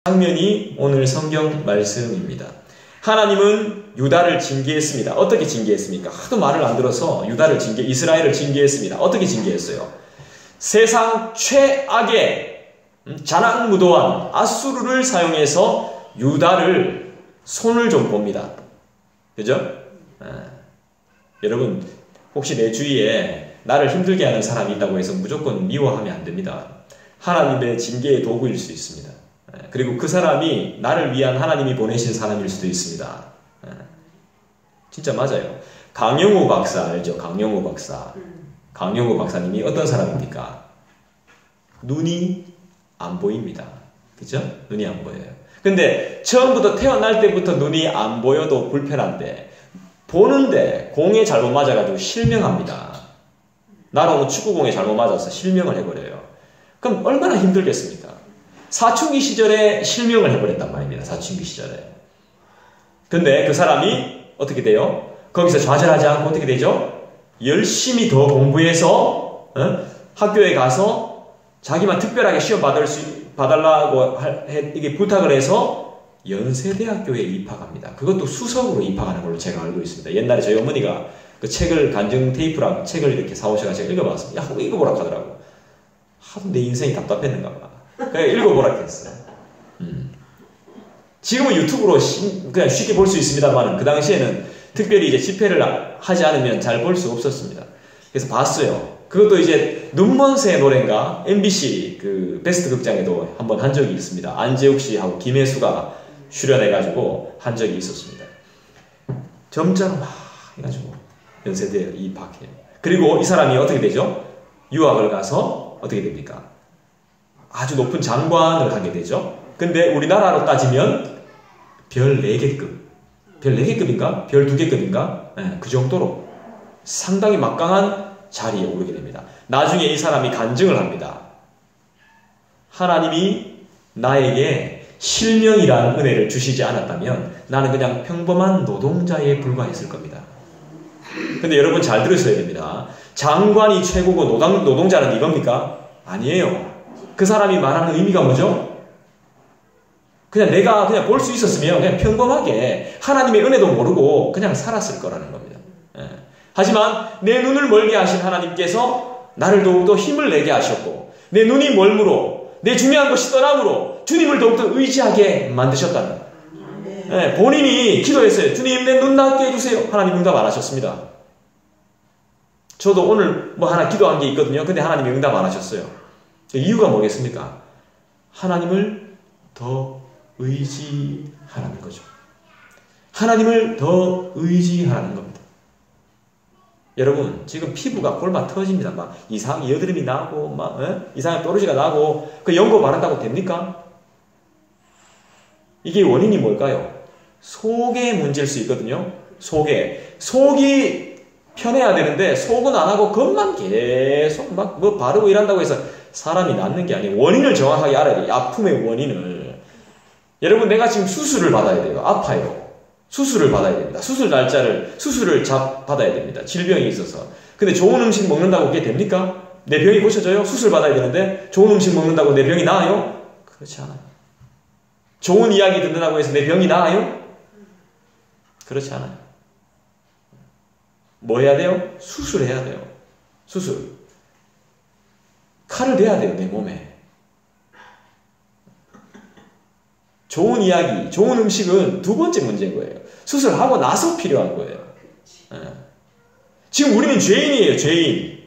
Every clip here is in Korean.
장면이 오늘 성경 말씀입니다. 하나님은 유다를 징계했습니다. 어떻게 징계했습니까? 하도 말을 안 들어서 이스라엘을 징계했습니다. 어떻게 징계했어요? 세상 최악의 자랑무도한 아수르를 사용해서 유다를 손을 좀 봅니다. 그죠? 여러분, 혹시 내 주위에 나를 힘들게 하는 사람이 있다고 해서 무조건 미워하면 안 됩니다. 하나님의 징계의 도구일 수 있습니다. 그리고 그 사람이 나를 위한 하나님이 보내신 사람일 수도 있습니다. 진짜 맞아요. 강영호 박사 알죠? 강영호 박사. 강영호 박사님이 어떤 사람입니까? 눈이 안 보입니다. 그죠? 눈이 안 보여요. 근데 처음부터 태어날 때부터 눈이 안 보여도 불편한데 보는데 공에 잘못 맞아가지고 실명합니다. 날아오는 축구공에 잘못 맞아서 실명을 해버려요. 그럼 얼마나 힘들겠습니까? 사춘기 시절에 실명을 해버렸단 말입니다. 사춘기 시절에. 근데 그 사람이 어떻게 돼요? 거기서 좌절하지 않고 어떻게 되죠? 열심히 더 공부해서 학교에 가서 자기만 특별하게 시험 봐달라고 이게 부탁을 해서 연세대학교에 입학합니다. 그것도 수석으로 입학하는 걸로 제가 알고 있습니다. 옛날에 저희 어머니가 그 책을 간증 테이프랑 책을 이렇게 사오셔서 제가 읽어봤습니다. 야, 한번 읽어보라 하더라고. 하도 내 인생이 답답했는가 봐. 그냥 읽어보라 했어요. 지금은 유튜브로 그냥 쉽게 볼 수 있습니다만 그 당시에는 특별히 이제 집회를 하지 않으면 잘 볼 수 없었습니다. 그래서 봤어요. 그것도 이제 눈먼 새 노래인가 MBC 그 베스트 극장에도 한번 한 적이 있습니다. 안재욱 씨하고 김혜수가 출연해가지고 한 적이 있었습니다. 점점 막 해가지고 연세대에 입학해요. 그리고 이 사람이 어떻게 되죠? 유학을 가서 어떻게 됩니까? 아주 높은 장관을 하게 되죠. 근데 우리나라로 따지면 별 4개급. 별 4개급인가? 별 2개급인가? 네, 그 정도로 상당히 막강한 자리에 오르게 됩니다. 나중에 이 사람이 간증을 합니다. 하나님이 나에게 실명이라는 은혜를 주시지 않았다면 나는 그냥 평범한 노동자에 불과했을 겁니다. 근데 여러분 잘 들으셔야 됩니다. 장관이 최고고 노동자는 이겁니까? 아니에요. 그 사람이 말하는 의미가 뭐죠? 그냥 내가 그냥 볼 수 있었으면 그냥 평범하게 하나님의 은혜도 모르고 그냥 살았을 거라는 겁니다. 하지만 내 눈을 멀게 하신 하나님께서 나를 더욱더 힘을 내게 하셨고 내 눈이 멀므로 내 중요한 것이 떠남으로 주님을 더욱더 의지하게 만드셨다는 거예요. 본인이 기도했어요. 주님 내 눈 낫게 해주세요. 하나님 응답 안 하셨습니다. 저도 오늘 뭐 하나 기도한 게 있거든요. 근데 하나님이 응답 안 하셨어요. 이유가 뭐겠습니까? 하나님을 더 의지하라는 거죠. 하나님을 더 의지하라는 겁니다. 여러분 지금 피부가 골마 터집니다. 막 이상한 여드름이 나고 막 이상한 뾰루지가 나고 그 연고 바른다고 됩니까? 이게 원인이 뭘까요? 속의 문제일 수 있거든요. 속이 편해야 되는데 속은 안 하고 겉만 계속 막 뭐 바르고 이런다고 해서 사람이 낫는 게 아니에요. 원인을 정확하게 알아야 돼요. 아픔의 원인을. 여러분 내가 지금 수술을 받아야 돼요. 아파요. 수술을 받아야 됩니다. 수술을 받아야 됩니다. 질병이 있어서. 근데 좋은 음식 먹는다고 그게 됩니까? 내 병이 고쳐져요? 수술 받아야 되는데 좋은 음식 먹는다고 내 병이 나아요? 그렇지 않아요. 좋은 이야기 듣는다고 해서 내 병이 나아요? 그렇지 않아요. 뭐 해야 돼요? 수술해야 돼요. 수술. 칼을 대야 돼요, 내 몸에. 좋은 이야기, 좋은 음식은 두 번째 문제인 거예요. 수술하고 나서 필요한 거예요. 지금 우리는 죄인이에요, 죄인.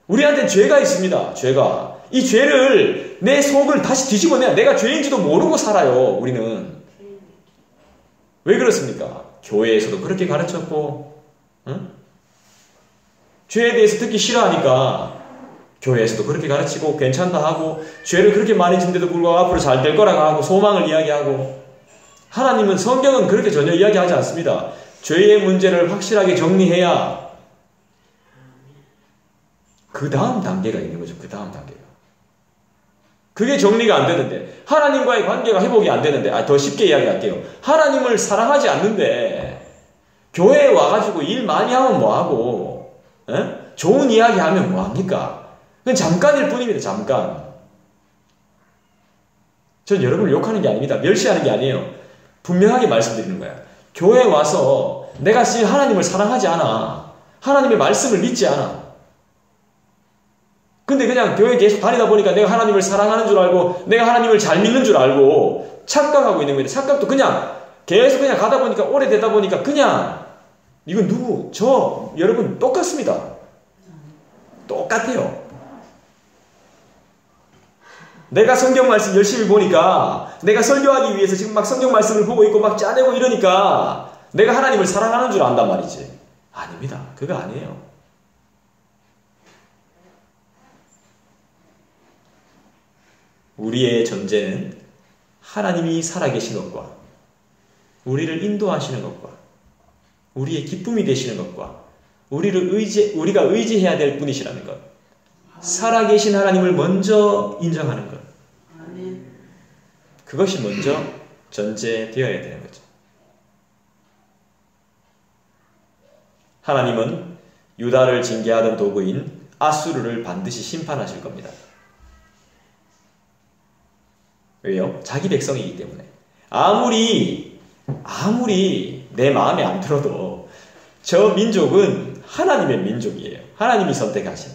우리한테는 죄가 있습니다, 죄가. 이 죄를, 내 속을 다시 뒤집어내야 내가 죄인지도 모르고 살아요, 우리는. 왜 그렇습니까? 교회에서도 그렇게 가르쳤고, 죄에 대해서 듣기 싫어하니까, 교회에서도 그렇게 가르치고 괜찮다 하고 죄를 그렇게 많이 짓는데도 불구하고 앞으로 잘 될 거라고 하고 소망을 이야기하고 하나님은 성경은 그렇게 전혀 이야기하지 않습니다. 죄의 문제를 확실하게 정리해야 그 다음 단계가 있는 거죠. 그 다음 단계가. 그게 정리가 안 되는데 하나님과의 관계가 회복이 안 되는데 더 쉽게 이야기할게요. 하나님을 사랑하지 않는데 교회에 와가지고 일 많이 하면 뭐하고 좋은 이야기 하면 뭐합니까? 그건 잠깐일 뿐입니다. 잠깐. 전 여러분을 욕하는 게 아닙니다. 멸시하는 게 아니에요. 분명하게 말씀드리는 거야. 교회에 와서 내가 지금 하나님을 사랑하지 않아. 하나님의 말씀을 믿지 않아. 근데 그냥 교회 계속 다니다 보니까 내가 하나님을 사랑하는 줄 알고 내가 하나님을 잘 믿는 줄 알고 착각하고 있는 거예요. 착각도 그냥 계속 그냥 가다 보니까 오래되다 보니까 그냥 이건 누구? 저 여러분 똑같습니다. 똑같아요. 내가 성경 말씀 열심히 보니까 내가 설교하기 위해서 지금 막 성경 말씀을 보고 있고 막 짜내고 이러니까 내가 하나님을 사랑하는 줄 안단 말이지. 아닙니다. 그거 아니에요. 우리의 전제는 하나님이 살아계신 것과 우리를 인도하시는 것과 우리의 기쁨이 되시는 것과 우리가 의지해야 될 분이시라는 것. 살아계신 하나님을 먼저 인정하는 것. 그것이 먼저 전제되어야 되는 거죠. 하나님은 유다를 징계하던 도구인 아수르를 반드시 심판하실 겁니다. 왜요? 자기 백성이기 때문에. 아무리 내 마음에 안 들어도 저 민족은 하나님의 민족이에요. 하나님이 선택하신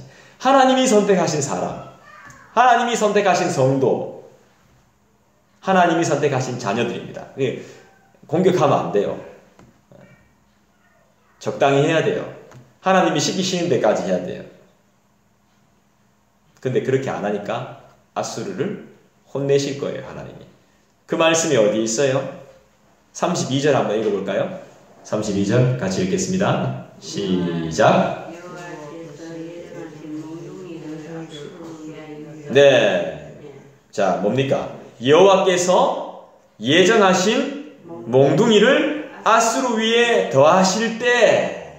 사람, 하나님이 선택하신 성도, 하나님이 선택하신 자녀들입니다. 공격하면 안 돼요. 적당히 해야 돼요. 하나님이 시키시는 데까지 해야 돼요. 근데 그렇게 안 하니까 아수르를 혼내실 거예요, 하나님이. 그 말씀이 어디 있어요? 32절 한번 읽어볼까요? 32절 같이 읽겠습니다. 시작. 네. 자, 뭡니까? 여호와께서 예정하신 몽둥이를 아수르 위에 더하실 때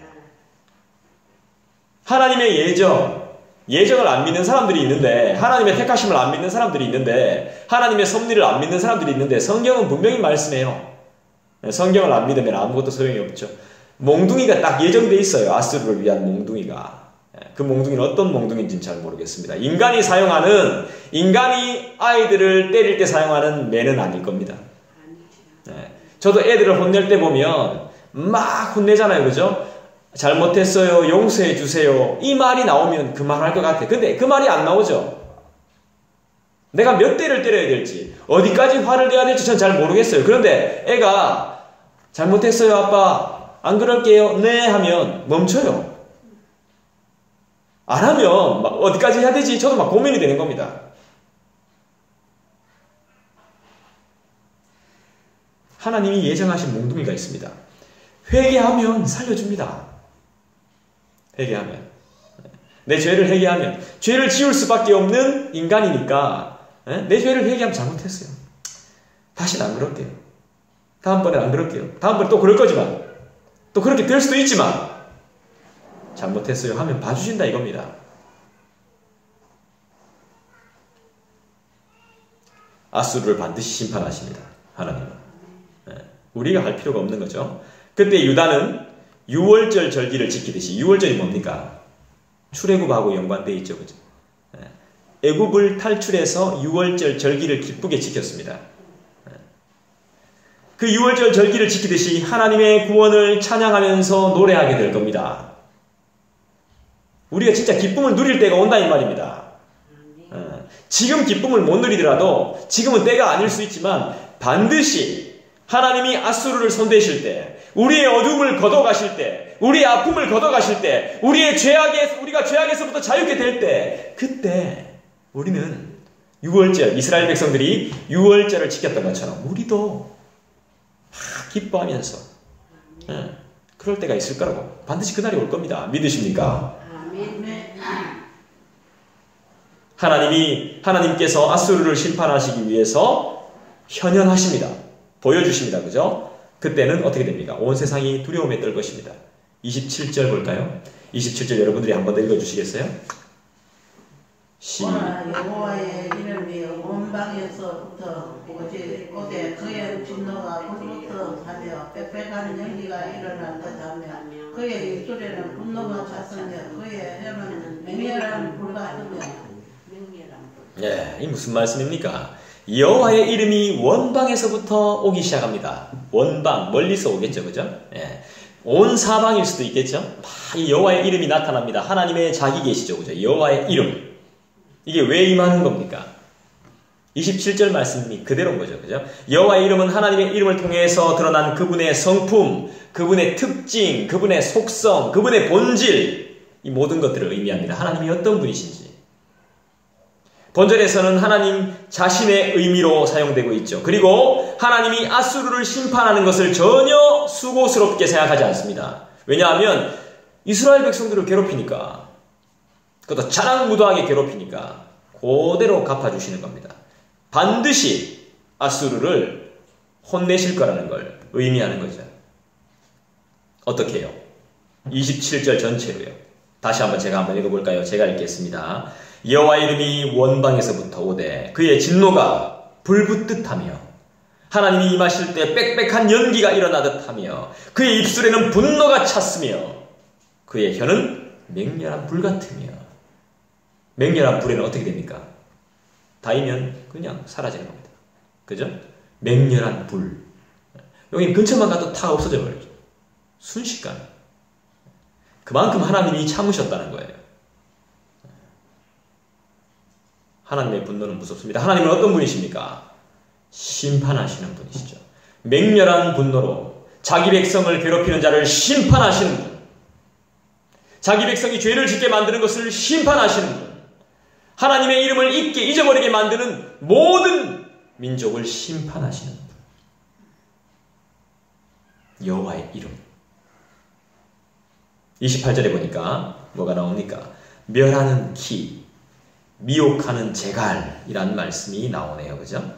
하나님의 예정을 안 믿는 사람들이 있는데 하나님의 택하심을 안 믿는 사람들이 있는데 하나님의 섭리를 안 믿는 사람들이 있는데 성경은 분명히 말씀해요. 성경을 안 믿으면 아무것도 소용이 없죠. 몽둥이가 딱 예정되어 있어요. 아수르를 위한 몽둥이가. 그 몽둥이는 어떤 몽둥이인지는 잘 모르겠습니다. 인간이 아이들을 때릴 때 사용하는 매는 아닐 겁니다. 저도 애들을 혼낼 때 보면 막 혼내잖아요. 그죠? 잘못했어요. 용서해 주세요. 이 말이 나오면 그 말 할 것 같아. 근데 그 말이 안 나오죠. 내가 몇 대를 때려야 될지, 어디까지 화를 내야 될지 전 잘 모르겠어요. 그런데 애가 잘못했어요, 아빠. 안 그럴게요. 네 하면 멈춰요. 안 하면 막 어디까지 해야 되지? 저도 막 고민이 되는 겁니다. 하나님이 예정하신 몽둥이가 있습니다. 회개하면 살려줍니다. 회개하면. 내 죄를 회개하면. 죄를 지울 수밖에 없는 인간이니까 내 죄를 회개하면 잘못했어요. 다시는 안 그럴게요. 다음번엔 안 그럴게요. 다음번에 또 그럴 거지만 또 그렇게 될 수도 있지만 잘못했어요 하면 봐주신다 이겁니다. 아수르를 반드시 심판하십니다. 하나님은. 우리가 할 필요가 없는 거죠. 그때 유다는 유월절 절기를 지키듯이, 유월절이 뭡니까? 출애굽하고 연관되어 있죠. 그죠? 애굽을 탈출해서 유월절 절기를 기쁘게 지켰습니다. 그 유월절 절기를 지키듯이 하나님의 구원을 찬양하면서 노래하게 될 겁니다. 우리가 진짜 기쁨을 누릴 때가 온다 이 말입니다. 지금 기쁨을 못 누리더라도 지금은 때가 아닐 수 있지만 반드시 하나님이 아수르를 손대실 때, 우리의 어둠을 걷어가실 때, 우리의 아픔을 걷어가실 때, 우리가 죄악에서부터 자유케 될 때, 그때 우리는 유월절, 이스라엘 백성들이 유월절을 지켰던 것처럼 우리도 기뻐하면서 그럴 때가 있을 거라고. 반드시 그날이 올 겁니다. 믿으십니까? 하나님께서 아수르를 심판하시기 위해서 현현하십니다. 보여주십니다. 그죠? 그때는 어떻게 됩니까? 온 세상이 두려움에 떨 것입니다. 27절 볼까요? 27절 여러분들이 한 번 더 읽어주시겠어요? 여호와의 이름이 온 방에서부터 오되 그의 진노가 불부터 하며 빽빽한 연기가 일어난 듯하며 그의 입술에는 분노가 찼으며 그의 혀는 맹렬한 불 같으며. 이 무슨 말씀입니까? 여호와의 이름이 원방에서부터 오기 시작합니다. 원방, 멀리서 오겠죠, 그죠? 예. 온 사방일 수도 있겠죠? 이 여호와의 이름이 나타납니다. 하나님의 자기 계시죠, 그죠? 여호와의 이름. 이게 왜 임하는 겁니까? 27절 말씀이 그대로인 거죠, 그죠? 여호와의 이름은 하나님의 이름을 통해서 드러난 그분의 성품, 그분의 특징, 그분의 속성, 그분의 본질, 이 모든 것들을 의미합니다. 하나님이 어떤 분이신지. 본절에서는 하나님 자신의 의미로 사용되고 있죠. 그리고 하나님이 아수르를 심판하는 것을 전혀 수고스럽게 생각하지 않습니다. 왜냐하면 이스라엘 백성들을 괴롭히니까, 그것도 자랑무도하게 괴롭히니까 그대로 갚아주시는 겁니다. 반드시 아수르를 혼내실 거라는 걸 의미하는 거죠. 어떻게 해요? 27절 전체로요. 다시 한번 제가 한번 읽어볼까요? 제가 읽겠습니다. 여호와의 이름이 원방에서부터 오되 그의 진노가 불붙듯 하며 하나님이 임하실 때 빽빽한 연기가 일어나듯 하며 그의 입술에는 분노가 찼으며 그의 혀는 맹렬한 불 같으며. 맹렬한 불에는 어떻게 됩니까? 닿으면 그냥 사라지는 겁니다. 그죠? 맹렬한 불. 여기는 근처만 가도 다 없어져 버리죠. 순식간에. 그만큼 하나님이 참으셨다는 거예요. 하나님의 분노는 무섭습니다. 하나님은 어떤 분이십니까? 심판하시는 분이시죠. 맹렬한 분노로 자기 백성을 괴롭히는 자를 심판하시는 분. 자기 백성이 죄를 짓게 만드는 것을 심판하시는 분. 하나님의 이름을 잊어버리게 만드는 모든 민족을 심판하시는 분. 여호와의 이름. 28절에 보니까 뭐가 나옵니까? 멸하는 키, 미혹하는 재갈이라는 말씀이 나오네요. 그죠?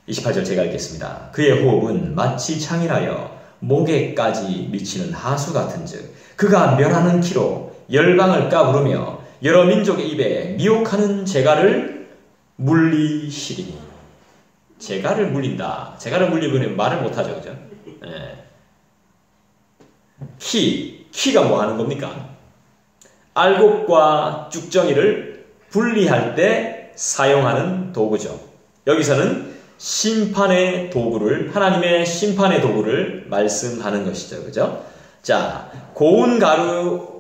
28절 제가 읽겠습니다. 그의 호흡은 마치 창이라여 목에까지 미치는 하수 같은즉 그가 멸하는 키로 열방을 까부르며 여러 민족의 입에 미혹하는 재갈을 물리시리니. 재갈을 물린다. 재갈을 물리면 말을 못하죠. 그죠? 네. 키가 뭐 하는 겁니까? 알곡과 쭉정이를 분리할 때 사용하는 도구죠. 여기서는 심판의 도구를, 하나님의 심판의 도구를 말씀하는 것이죠. 그죠? 자, 고운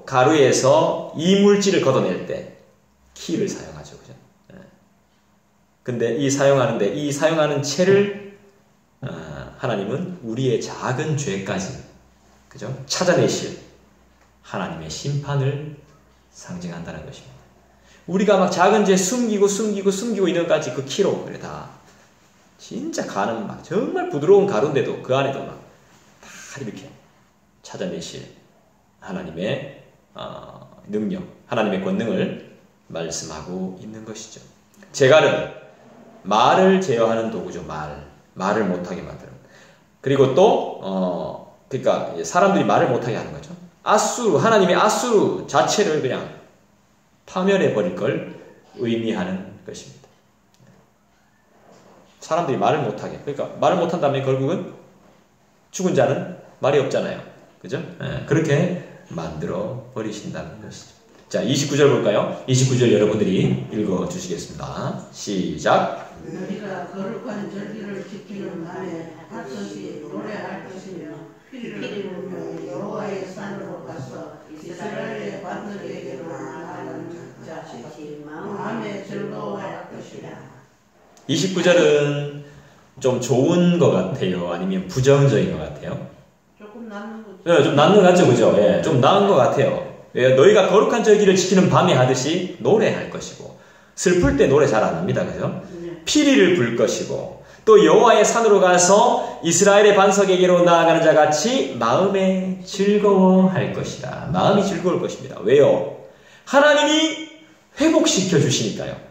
가루에서 이물질을 걷어낼 때 키를 사용하죠. 그죠? 근데 이 사용하는 채를 하나님은 우리의 작은 죄까지, 그죠? 찾아내실 하나님의 심판을 상징한다는 것입니다. 우리가 막 작은 죄 숨기고 있는 것까지 그 키로, 그래, 다 진짜 가는 막 정말 부드러운 가루인데도 그 안에도 막 다 이렇게 찾아내실 하나님의 능력, 하나님의 권능을 말씀하고 있는 것이죠. 재갈은 말을 제어하는 도구죠. 말을 못하게 만드는. 그리고 또 그러니까 사람들이 말을 못하게 하는 거죠. 하나님의 아수르 자체를 그냥 파멸해 버릴 걸 의미하는 것입니다. 사람들이 말을 못하게. 그러니까 말을 못한다면 결국은 죽은 자는 말이 없잖아요. 그죠? 그렇게 만들어 버리신다는 것이죠. 자, 29절 볼까요? 29절 여러분들이 읽어 주시겠습니다. 시작. 너희가 거룩한 절기를 지키는 날에 하듯이 노래할 것이며 피를 불며 여호와의 산으로 가서 이스라엘의 반석에게로 나아가는 자식이 마음에 즐거워할 것이라. 29절은 좀 좋은 것 같아요? 아니면 부정적인 것 같아요? 조금 낫는 거죠. 네, 좀 낫는 것 같죠? 그죠? 예, 좀 나은 것 같아요. 예, 너희가 거룩한 절기를 지키는 밤에 하듯이 노래할 것이고, 슬플 때 노래 잘 안 합니다. 그죠? 피리를 불 것이고, 또 여호와의 산으로 가서 이스라엘의 반석에게로 나아가는 자 같이 마음에 즐거워할 것이다. 마음이 즐거울 것입니다. 왜요? 하나님이 회복시켜 주시니까요.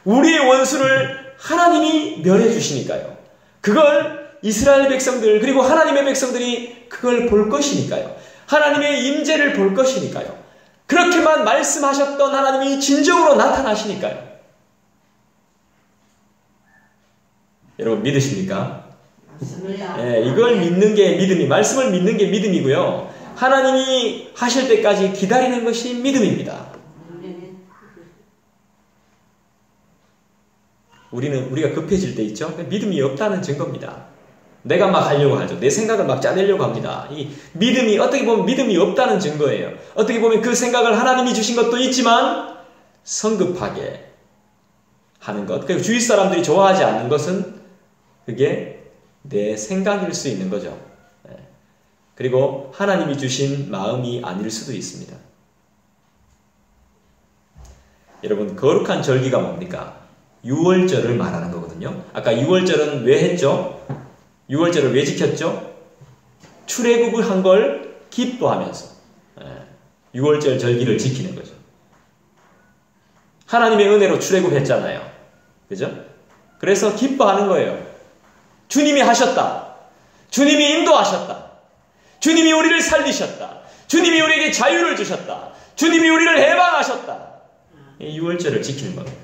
우리의 원수를 하나님이 멸해 주시니까요. 그걸 이스라엘 백성들, 그리고 하나님의 백성들이 그걸 볼 것이니까요. 하나님의 임재를 볼 것이니까요. 그렇게만 말씀하셨던 하나님이 진정으로 나타나시니까요. 여러분 믿으십니까? 예, 이걸 믿는 게 믿음이, 말씀을 믿는 게 믿음이고요. 하나님이 하실 때까지 기다리는 것이 믿음입니다. 우리가 급해질 때 있죠? 믿음이 없다는 증거입니다. 내가 막 하려고 하죠. 내 생각을 막 짜내려고 합니다. 이 믿음이, 어떻게 보면 믿음이 없다는 증거예요. 어떻게 보면 그 생각을 하나님이 주신 것도 있지만 성급하게 하는 것, 그리고 주위 사람들이 좋아하지 않는 것은 그게 내 생각일 수 있는 거죠. 그리고 하나님이 주신 마음이 아닐 수도 있습니다. 여러분, 거룩한 절기가 뭡니까? 유월절을 말하는 거거든요. 아까 유월절은 왜 했죠? 유월절을 왜 지켰죠? 출애굽을 한 걸 기뻐하면서 유월절 절기를 지키는 거죠. 하나님의 은혜로 출애굽했잖아요. 그죠? 그래서 기뻐하는 거예요. 주님이 하셨다. 주님이 인도하셨다. 주님이 우리를 살리셨다. 주님이 우리에게 자유를 주셨다. 주님이 우리를 해방하셨다. 이 유월절을 지키는 겁니다.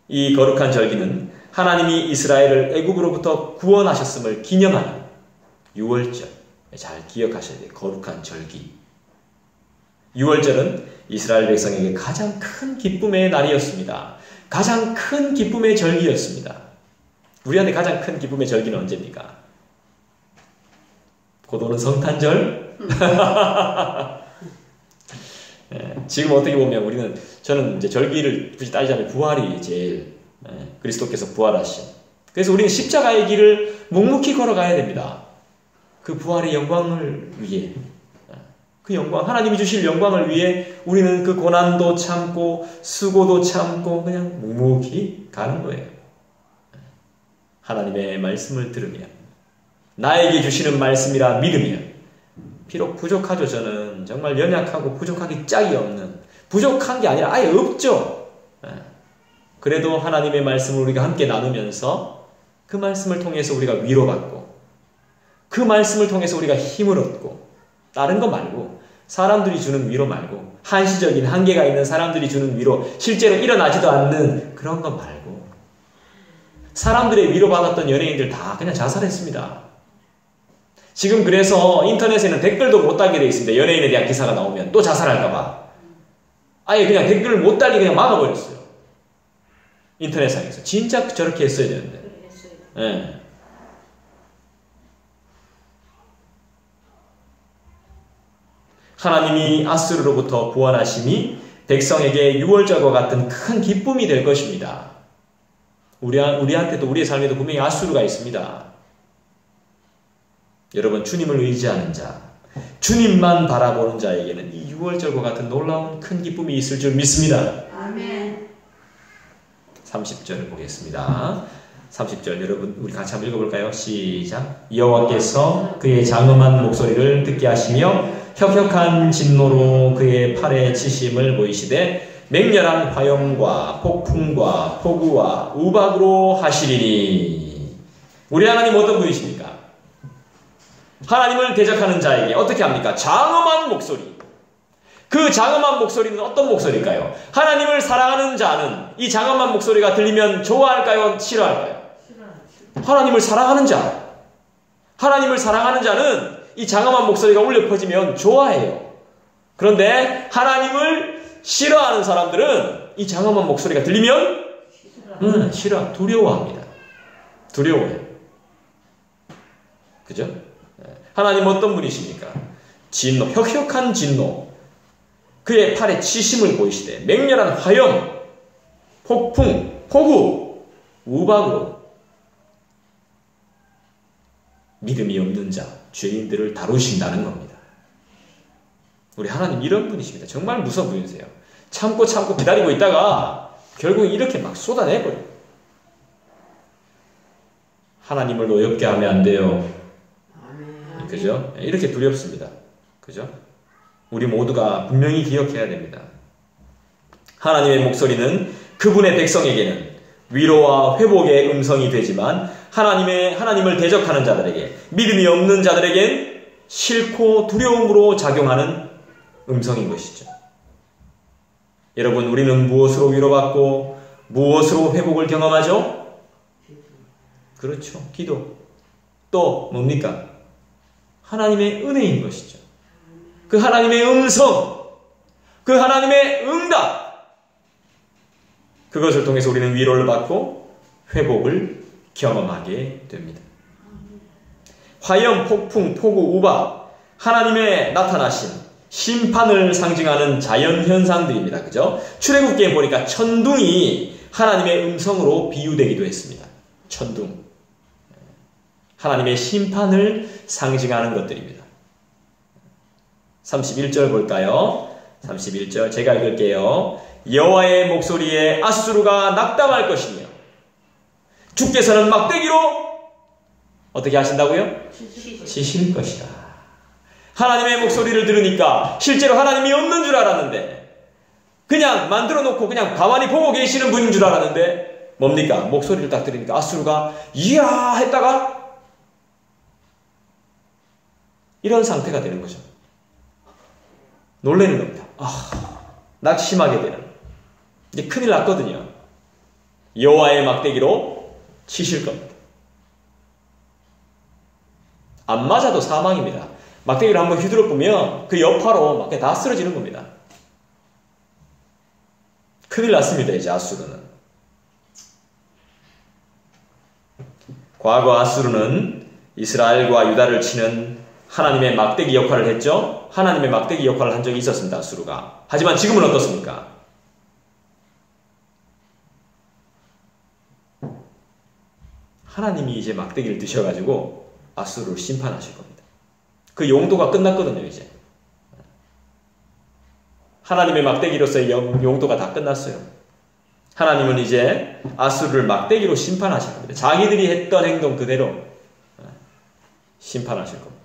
이 거룩한 절기는 하나님이 이스라엘을 애굽으로부터 구원하셨음을 기념하는 유월절. 잘 기억하셔야 돼요. 거룩한 절기. 유월절은 이스라엘 백성에게 가장 큰 기쁨의 날이었습니다. 가장 큰 기쁨의 절기였습니다. 우리한테 가장 큰 기쁨의 절기는 언제입니까? 곧 오는 성탄절? 지금 어떻게 보면 저는 이제 절기를 굳이 따지자면 부활이 제일, 그리스도께서 부활하신. 그래서 우리는 십자가의 길을 묵묵히 걸어가야 됩니다. 그 부활의 영광을 위해, 그 영광, 하나님이 주실 영광을 위해 우리는 그 고난도 참고 수고도 참고 그냥 묵묵히 가는 거예요. 하나님의 말씀을 들으면, 나에게 주시는 말씀이라 믿으면, 비록 부족하죠. 저는 정말 연약하고 부족하기 짝이 없는, 부족한 게 아니라 아예 없죠. 그래도 하나님의 말씀을 우리가 함께 나누면서 그 말씀을 통해서 우리가 위로받고, 그 말씀을 통해서 우리가 힘을 얻고, 다른 거 말고, 사람들이 주는 위로 말고, 한시적인 한계가 있는 사람들이 주는 위로, 실제로 일어나지도 않는 그런 거 말고, 사람들의 위로받았던 연예인들 다 그냥 자살했습니다. 지금 그래서 인터넷에는 댓글도 못 달게 되어 있습니다. 연예인에 대한 기사가 나오면 또 자살할까봐. 아예 그냥 댓글을 못 달리게 그냥 막아버렸어요. 인터넷상에서. 진짜 저렇게 했어야 되는데. 네. 하나님이 아수르로부터 구원하심이 백성에게 유월절과 같은 큰 기쁨이 될 것입니다. 우리한테도, 우리의 삶에도 분명히 아수르가 있습니다. 여러분, 주님을 의지하는 자, 주님만 바라보는 자에게는 이 유월절과 같은 놀라운 큰 기쁨이 있을 줄 믿습니다. 아멘. 30절 보겠습니다. 30절 여러분 우리 같이 한번 읽어볼까요? 시작. 여호와께서 그의 장엄한 목소리를 듣게 하시며 혁혁한 진노로 그의 팔에 치심을 보이시되 맹렬한 화염과 폭풍과 폭우와 우박으로 하시리니. 우리 하나님 어떤 분이십니까? 하나님을 대적하는 자에게 어떻게 합니까? 장엄한 목소리. 그 장엄한 목소리는 어떤 목소리일까요? 하나님을 사랑하는 자는 이 장엄한 목소리가 들리면 좋아할까요? 싫어할까요? 하나님을 사랑하는 자. 하나님을 사랑하는 자는 이 장엄한 목소리가 울려 퍼지면 좋아해요. 그런데 하나님을 싫어하는 사람들은 이 장엄한 목소리가 들리면 싫어, 두려워합니다. 두려워해요. 그죠? 하나님 어떤 분이십니까? 진노, 혁혁한 진노. 그의 팔에 치심을 보이시되 맹렬한 화염, 폭풍, 폭우, 우박으로 믿음이 없는 자, 죄인들을 다루신다는 겁니다. 우리 하나님 이런 분이십니다. 정말 무서운 분이세요. 참고 기다리고 있다가 결국 이렇게 막 쏟아내버려요. 하나님을 노엽게 하면 안 돼요. 그죠? 이렇게 두렵습니다. 그죠? 우리 모두가 분명히 기억해야 됩니다. 하나님의 목소리는 그분의 백성에게는 위로와 회복의 음성이 되지만 하나님을 대적하는 자들에게, 믿음이 없는 자들에겐 싫고 두려움으로 작용하는 음성인 것이죠. 여러분, 우리는 무엇으로 위로받고 무엇으로 회복을 경험하죠? 그렇죠. 기도. 또 뭡니까? 하나님의 은혜인 것이죠. 그 하나님의 음성, 그 하나님의 응답. 그것을 통해서 우리는 위로를 받고 회복을 경험하게 됩니다. 화염, 폭풍, 폭우, 우박, 하나님의 나타나심, 심판을 상징하는 자연현상들입니다. 그죠? 출애굽기에 보니까 천둥이 하나님의 음성으로 비유되기도 했습니다. 천둥. 하나님의 심판을 상징하는 것들입니다. 31절 볼까요? 31절 제가 읽을게요. 여호와의 목소리에 앗수르가 낙담할 것이며 주께서는 막대기로 어떻게 하신다고요? 치실 것이라. 하나님의 목소리를 들으니까 실제로 하나님이 없는 줄 알았는데 그냥 만들어 놓고 그냥 가만히 보고 계시는 분인 줄 알았는데 뭡니까? 목소리를 딱 들으니까 앗수르가 이야 했다가 이런 상태가 되는 거죠. 놀라는 겁니다. 낙심하게 되는. 이제 큰일 났거든요. 여호와의 막대기로 치실 겁니다. 안 맞아도 사망입니다. 막대기를 한번 휘두르 보면 그 여파로 막 다 쓰러지는 겁니다. 큰일 났습니다. 이제 앗수르는. 과거 앗수르는 이스라엘과 유다를 치는 하나님의 막대기 역할을 했죠. 하나님의 막대기 역할을 한 적이 있었습니다. 앗수르가. 하지만 지금은 어떻습니까? 하나님이 이제 막대기를 드셔가지고 앗수르를 심판하실 겁니다. 그 용도가 끝났거든요. 이제 하나님의 막대기로서의 용도가 다 끝났어요. 하나님은 이제 앗수르를 막대기로 심판하실 겁니다. 자기들이 했던 행동 그대로 심판하실 겁니다.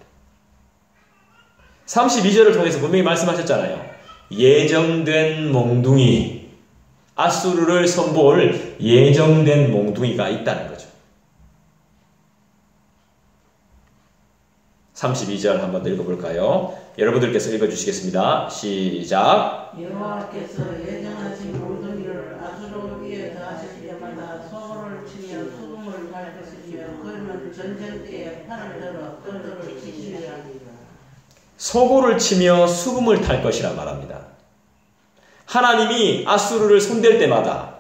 32절을 통해서 분명히 말씀하셨잖아요. 예정된 몽둥이, 앗수르를 선보일 예정된 몽둥이가 있다는 거죠. 32절 한번 더 읽어볼까요? 여러분들께서 읽어주시겠습니다. 시작. 여호와께서 예정하신 몽둥이를 앗수르 위에 더하실 때마다 소고를 치며 수금을 할 것이며 그는 전쟁 때에 팔을 들어 그들을 치시리라. 소고를 치며 수금을 탈 것이라 말합니다. 하나님이 앗수르를 손댈 때마다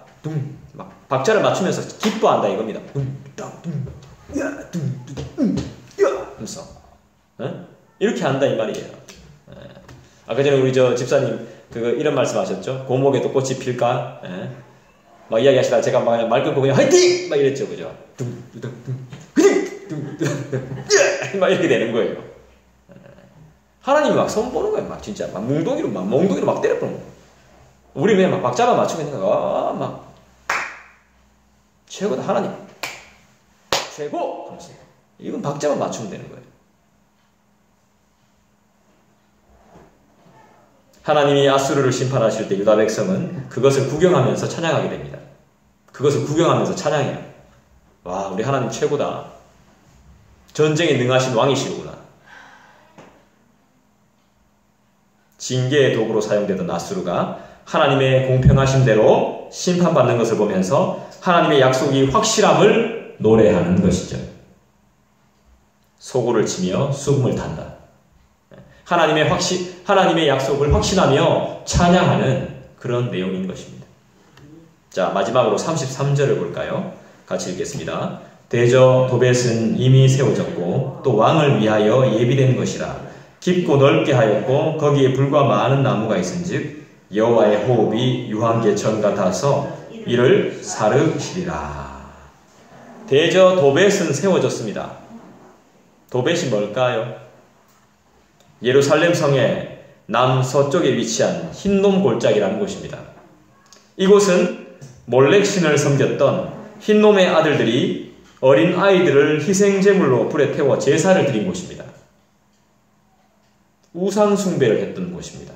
막 박자를 맞추면서 기뻐한다 이겁니다. 하면서 이렇게 한다 이 말이에요. 아까 전에 우리 저 집사님 이런 말씀하셨죠. 고목에도 꽃이 필까? 막 이야기하시다가 제가 막 말 끊고 그냥 화이팅! 막 이랬죠, 그죠? 막 이렇게 되는 거예요. 하나님이 막 선보는 거예요. 막 진짜 막 몽둥이로 막 때려보는 거예요. 우리 그냥 막 박자만 맞추고 있는 거야. 막 최고다 하나님 최고! 하면서 이건 박자만 맞추면 되는 거예요. 하나님이 앗수르를 심판하실 때 유다 백성은 그것을 구경하면서 찬양하게 됩니다. 그것을 구경하면서 찬양해요. 와, 우리 하나님 최고다. 전쟁에 능하신 왕이시구나. 징계의 도구로 사용되던 앗수르가 하나님의 공평하심대로 심판받는 것을 보면서 하나님의 약속이 확실함을 노래하는 것이죠. 소고를 치며 수금을 탄다. 하나님의 약속을 확신하며 찬양하는 그런 내용인 것입니다. 자, 마지막으로 33절을 볼까요? 같이 읽겠습니다. 대저 도벳은 이미 세워졌고 또 왕을 위하여 예비된 것이라. 깊고 넓게 하였고 거기에 불과 많은 나무가 있은즉 여호와의 호흡이 유황계천 같아서 이를 사르시리라. 대저 도벳은 세워졌습니다. 도벳이 뭘까요? 예루살렘 성의 남서쪽에 위치한 흰놈 골짜기라는 곳입니다. 이곳은 몰렉신을 섬겼던 흰놈의 아들들이 어린 아이들을 희생제물로 불에 태워 제사를 드린 곳입니다. 우상 숭배를 했던 곳입니다.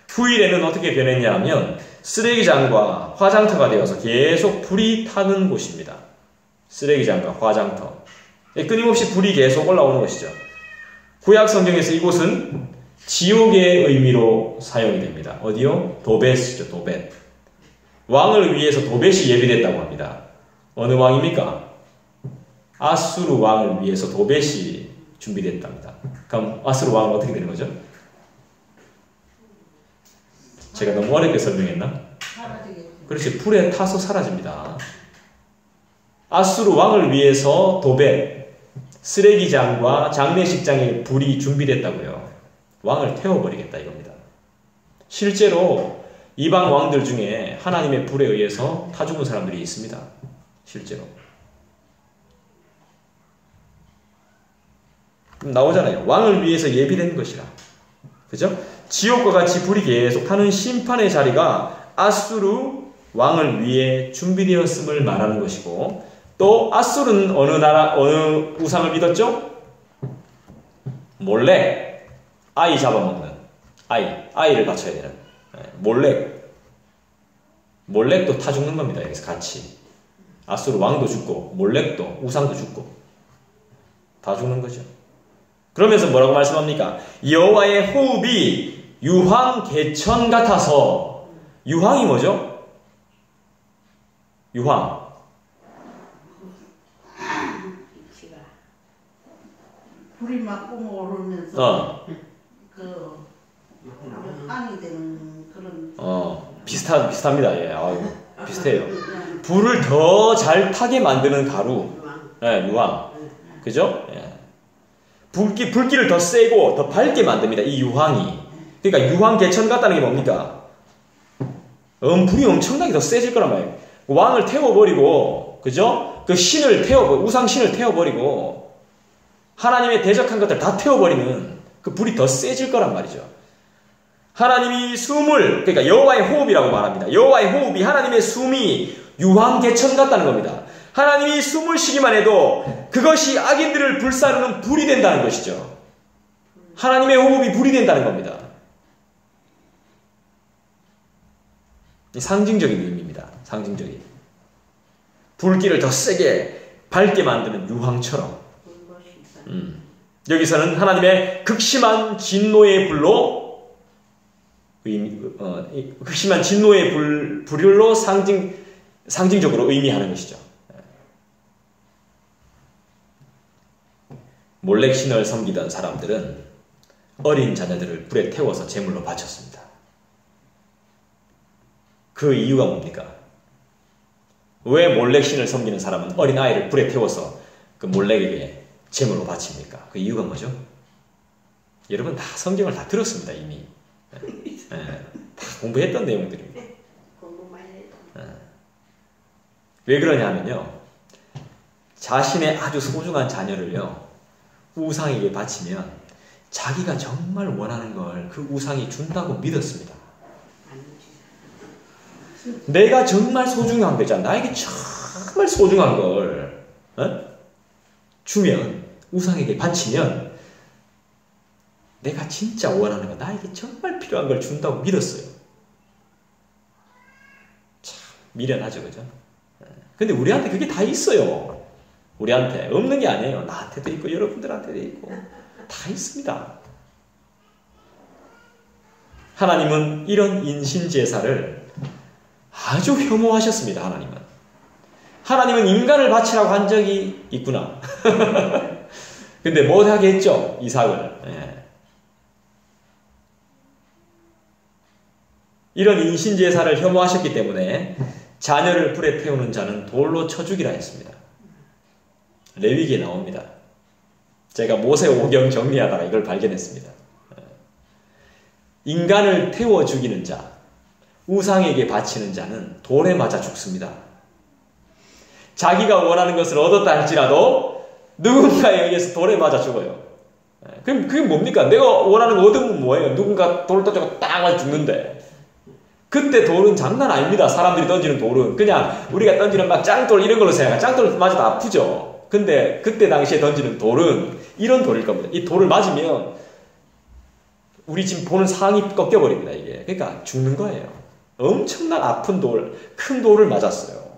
후일에는 어떻게 변했냐 하면 쓰레기장과 화장터가 되어서 계속 불이 타는 곳입니다. 쓰레기장과 화장터. 끊임없이 불이 계속 올라오는 것이죠. 구약 성경에서 이곳은 지옥의 의미로 사용이 됩니다. 어디요? 도벳이죠. 도벳. 왕을 위해서 도벳이 예비됐다고 합니다. 어느 왕입니까? 앗수르 왕을 위해서 도벳이 준비됐답니다. 그럼 앗수르 왕은 어떻게 되는 거죠? 제가 너무 어렵게 설명했나? 사라지게 그렇지, 불에 타서 사라집니다. 아수르 왕을 위해서 도벳, 쓰레기장과 장례식장에 불이 준비됐다고요. 왕을 태워버리겠다 이겁니다. 실제로 이방 왕들 중에 하나님의 불에 의해서 타 죽은 사람들이 있습니다. 실제로. 나오잖아요. 왕을 위해서 예비된 것이라. 그죠? 지옥과 같이 불이 계속 타는 심판의 자리가 아수르 왕을 위해 준비되었음을 말하는 것이고, 또 아수르는 어느 나라, 어느 우상을 믿었죠? 몰렉. 아이 잡아먹는. 아이를 바쳐야 되는. 몰렉도 타 죽는 겁니다. 여기서 같이. 아수르 왕도 죽고, 몰렉도, 우상도 죽고. 다 죽는 거죠. 그러면서 뭐라고 말씀합니까? 여호와의 호흡이 유황 개천 같아서. 유황이 뭐죠? 유황. 불이 막 뿜어오르면서 향이 되는 그런. 비슷합니다. 예, 비슷해요. 불을 더 잘 타게 만드는 가루. 예, 유황. 그죠? 예. 불길을 더 세고 더 밝게 만듭니다. 이 유황이. 그러니까 유황 개천 같다는 게 뭡니까? 불이 엄청나게 더 세질 거란 말이에요. 왕을 태워버리고, 그죠? 그 우상신을 태워버리고, 하나님의 대적한 것들 다 태워버리면 그 불이 더 세질 거란 말이죠. 하나님이 숨을, 그러니까 여호와의 호흡이라고 말합니다. 여호와의 호흡이, 하나님의 숨이 유황 개천 같다는 겁니다. 하나님이 숨을 쉬기만 해도 그것이 악인들을 불사르는 불이 된다는 것이죠. 하나님의 호흡이 불이 된다는 겁니다. 상징적인 의미입니다. 상징적인. 불길을 더 세게 밝게 만드는 유황처럼. 여기서는 하나님의 극심한 진노의 불로 극심한 진노의 불로 상징적으로 의미하는 것이죠. 몰렉 신을 섬기던 사람들은 어린 자녀들을 불에 태워서 제물로 바쳤습니다. 그 이유가 뭡니까? 왜 몰렉 신을 섬기는 사람은 어린 아이를 불에 태워서 그 몰렉에게 제물로 바칩니까? 그 이유가 뭐죠? 여러분 다 성경을 다 들었습니다. 이미. 다 공부했던 내용들입니다. 왜 그러냐면요, 자신의 아주 소중한 자녀를요 우상에게 바치면 자기가 정말 원하는 걸 그 우상이 준다고 믿었습니다. 내가 정말 소중한 거잖아. 나에게 정말 소중한 걸 주면, 우상에게 바치면 내가 진짜 원하는 거, 나에게 정말 필요한 걸 준다고 믿었어요. 참 미련하죠, 그죠? 근데 우리한테 그게 다 있어요. 우리한테 없는 게 아니에요. 나한테도 있고 여러분들한테도 있고 다 있습니다. 하나님은 이런 인신제사를 아주 혐오하셨습니다. 하나님은 인간을 바치라고 한 적이 있구나. 근데 못하게 했죠, 이삭을. 이런 인신제사를 혐오하셨기 때문에 자녀를 불에 태우는 자는 돌로 쳐 죽이라 했습니다. 레위기에 나옵니다. 제가 모세오경 정리하다가 이걸 발견했습니다. 인간을 태워 죽이는 자, 우상에게 바치는 자는 돌에 맞아 죽습니다. 자기가 원하는 것을 얻었다 할지라도 누군가에 의해서 돌에 맞아 죽어요. 그럼 그게 뭡니까? 내가 원하는 거 얻으면 뭐예요? 누군가 돌을 던져서 딱 맞아 죽는데, 그때 돌은 장난 아닙니다. 사람들이 던지는 돌은 그냥 우리가 던지는 막 짱돌 이런 걸로 생각해. 짱돌 맞아도 아프죠. 근데 그때 당시에 던지는 돌은 이런 돌일 겁니다. 이 돌을 맞으면 우리 지금 보는 상이 꺾여버립니다. 이게. 그러니까 죽는 거예요. 엄청난 아픈 돌, 큰 돌을 맞았어요.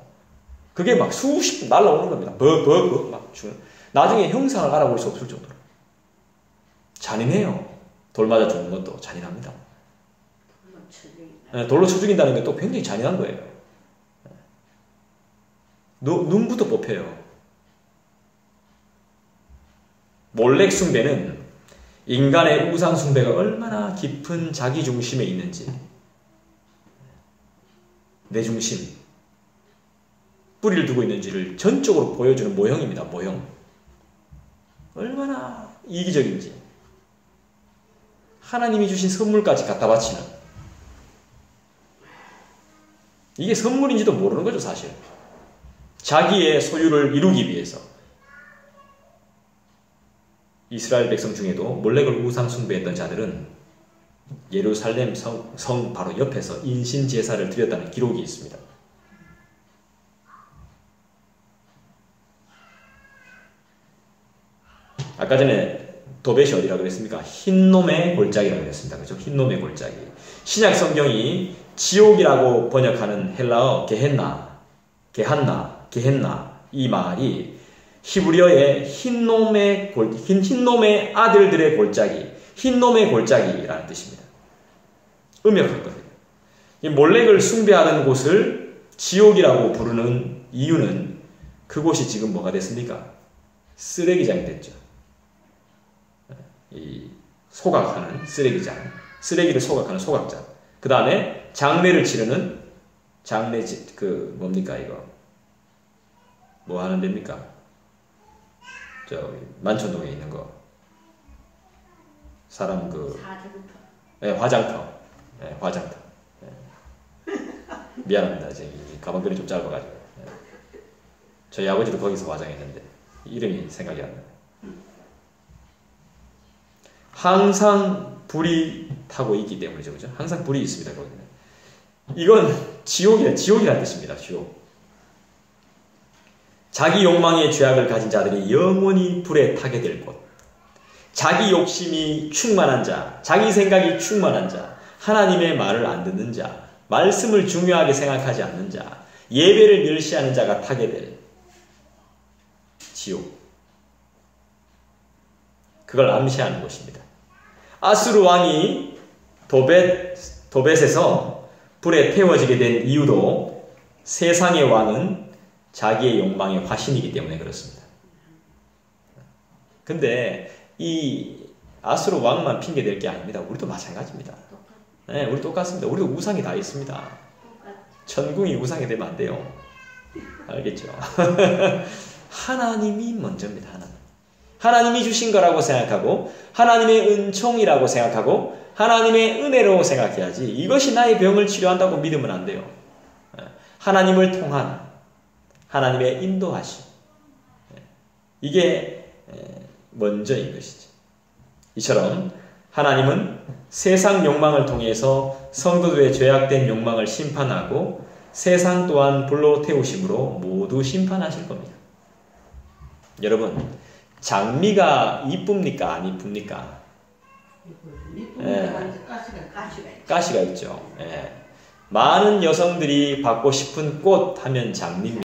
그게 막 수십 분 날아오는 겁니다. 막 죽는. 나중에 형상을 알아볼 수 없을 정도로. 잔인해요. 돌 맞아 죽는 것도 잔인합니다. 돌로 쳐 죽인다는 게 또 굉장히 잔인한 거예요. 눈부터 뽑혀요. 몰렉 숭배는 인간의 우상 숭배가 얼마나 깊은 자기 중심에 있는지, 내 중심, 뿌리를 두고 있는지를 전적으로 보여주는 모형입니다. 모형. 얼마나 이기적인지. 하나님이 주신 선물까지 갖다 바치는. 이게 선물인지도 모르는 거죠, 사실. 자기의 소유를 이루기 위해서. 이스라엘 백성 중에도 몰렉을 우상 숭배했던 자들은 예루살렘 성 바로 옆에서 인신 제사를 드렸다는 기록이 있습니다. 아까 전에 도벳이 어디라고 그랬습니까? 흰놈의 골짜기라고 그랬습니다. 그죠? 흰놈의 골짜기. 신약 성경이 지옥이라고 번역하는 헬라어 게헨나 이 말이 히브리어의 흰놈의 아들들의 골짜기, 흰놈의 골짜기라는 뜻입니다. 음역했거든요. 이 몰렉을 숭배하던 곳을 지옥이라고 부르는 이유는 그곳이 지금 뭐가 됐습니까? 쓰레기장이 됐죠. 이 소각하는 쓰레기장, 쓰레기를 소각하는 소각장. 그 다음에 장례를 치르는 장례 뭡니까 이거? 뭐 하는 데입니까? 저 만천동에 있는 거. 사람 화장터. 네, 화장터. 네. 미안합니다. 지금 가방끈이 좀 짧아가지고. 네. 저희 아버지도 거기서 화장했는데 이름이 생각이 안 나요. 항상 불이 타고 있기 때문이죠. 그죠? 항상 불이 있습니다. 거기는. 이건 지옥이라는 뜻입니다. 지옥. 자기 욕망의 죄악을 가진 자들이 영원히 불에 타게 될 곳. 자기 욕심이 충만한 자, 자기 생각이 충만한 자, 하나님의 말을 안 듣는 자, 말씀을 중요하게 생각하지 않는 자, 예배를 멸시하는 자가 타게 될 지옥. 그걸 암시하는 곳입니다. 아수르 왕이 도벳에서 불에 태워지게 된 이유도 세상의 왕은 자기의 욕망의 화신이기 때문에 그렇습니다. 근데 이 아수르 왕만 핑계댈 게 아닙니다. 우리도 마찬가지입니다. 네, 우리 똑같습니다. 우리도 우상이 다 있습니다. 천궁이 우상이 되면 안 돼요. 알겠죠? 하나님이 먼저입니다. 하나님이 주신 거라고 생각하고 하나님의 은총이라고 생각하고 하나님의 은혜로 생각해야지 이것이 나의 병을 치료한다고 믿으면 안 돼요. 하나님을 통한 하나님의 인도하심. 이게 먼저인 것이죠. 이처럼 하나님은 세상 욕망을 통해서 성도들의 죄악된 욕망을 심판하고 세상 또한 불로 태우심으로 모두 심판하실 겁니다. 여러분, 장미가 이쁩니까? 안 이쁩니까? 가시가 있죠. 많은 여성들이 받고 싶은 꽃 하면 장미입니다.